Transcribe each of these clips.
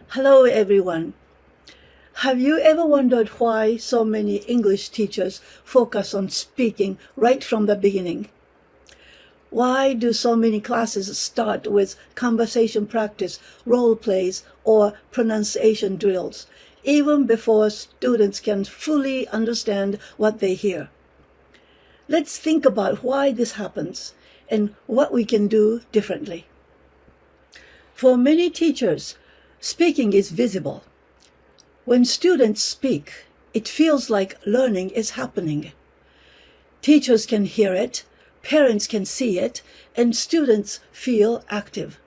Hello, everyone. Have you ever wondered why so many English teachers focus on speaking right from the beginning? Why do so many classes start with conversation practice, role plays, or pronunciation drills, even before students can fully understand what they hear? Let's think about why this happens and what we can do differently. For many teachers, speaking is visible. When students speak, it feels like learning is happening. Teachers can hear it, parents can see it, and students feel active.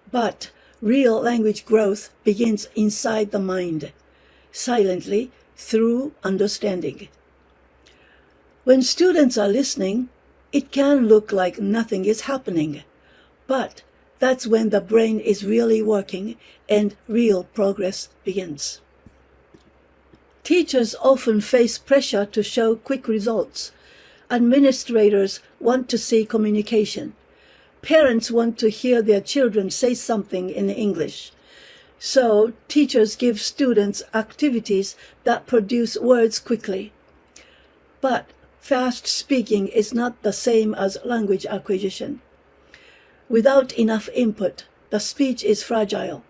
But real language growth begins inside the mind, silently through understanding. When students are listening, it can look like nothing is happening, but that's when the brain is really working and real progress begins. Teachers often face pressure to show quick results. Administrators want to see communication. Parents want to hear their children say something in English. So teachers give students activities that produce words quickly. But fast speaking is not the same as language acquisition. Without enough input, the speech is fragile,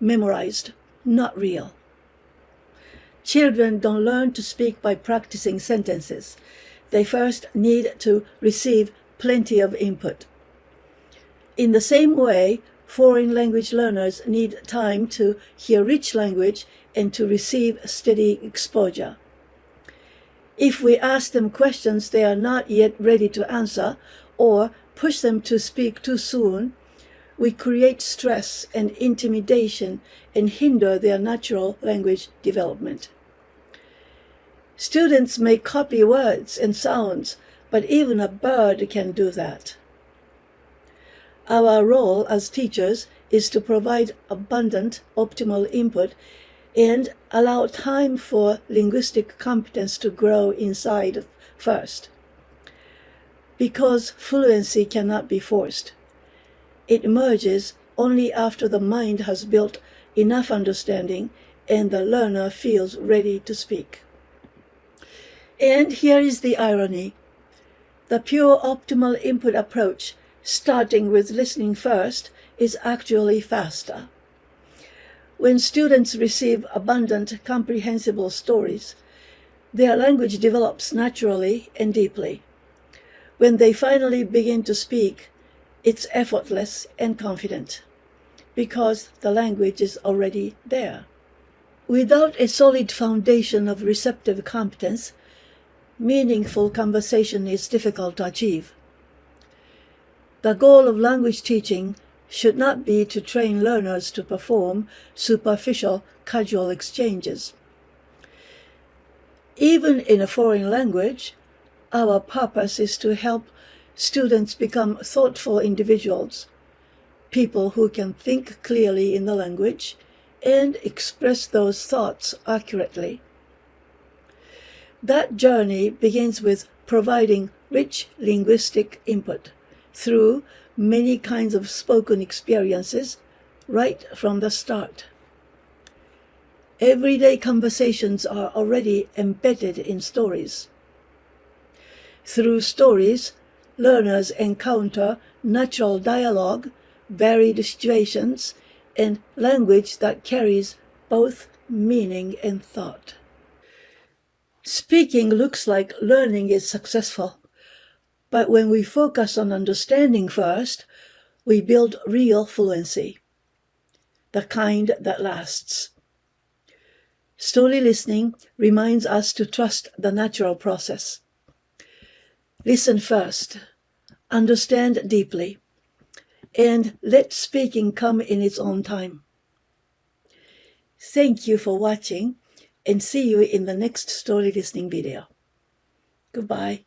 memorized, not real. Children don't learn to speak by practicing sentences. They first need to receive plenty of input. In the same way, foreign language learners need time to hear rich language and to receive steady exposure. If we ask them questions they are not yet ready to answer, or push them to speak too soon, we create stress and intimidation and hinder their natural language development. Students may copy words and sounds, but even a bird can do that. Our role as teachers is to provide abundant, optimal input and allow time for linguistic competence to grow inside first. Because fluency cannot be forced. It emerges only after the mind has built enough understanding and the learner feels ready to speak. And here is the irony. The pure optimal input approach, starting with listening first, is actually faster. When students receive abundant, comprehensible stories, their language develops naturally and deeply. When they finally begin to speak, it's effortless and confident, because the language is already there. Without a solid foundation of receptive competence, meaningful conversation is difficult to achieve. The goal of language teaching should not be to train learners to perform superficial, casual exchanges. Even in a foreign language, our purpose is to help students become thoughtful individuals, people who can think clearly in the language and express those thoughts accurately. That journey begins with providing rich linguistic input through many kinds of spoken experiences right from the start. Everyday conversations are already embedded in stories. Through stories, learners encounter natural dialogue, varied situations, and language that carries both meaning and thought. Speaking looks like learning is successful, but when we focus on understanding first, we build real fluency, the kind that lasts. Slowly listening reminds us to trust the natural process. Listen first, understand deeply, and let speaking come in its own time. Thank you for watching, and see you in the next story listening video. Goodbye.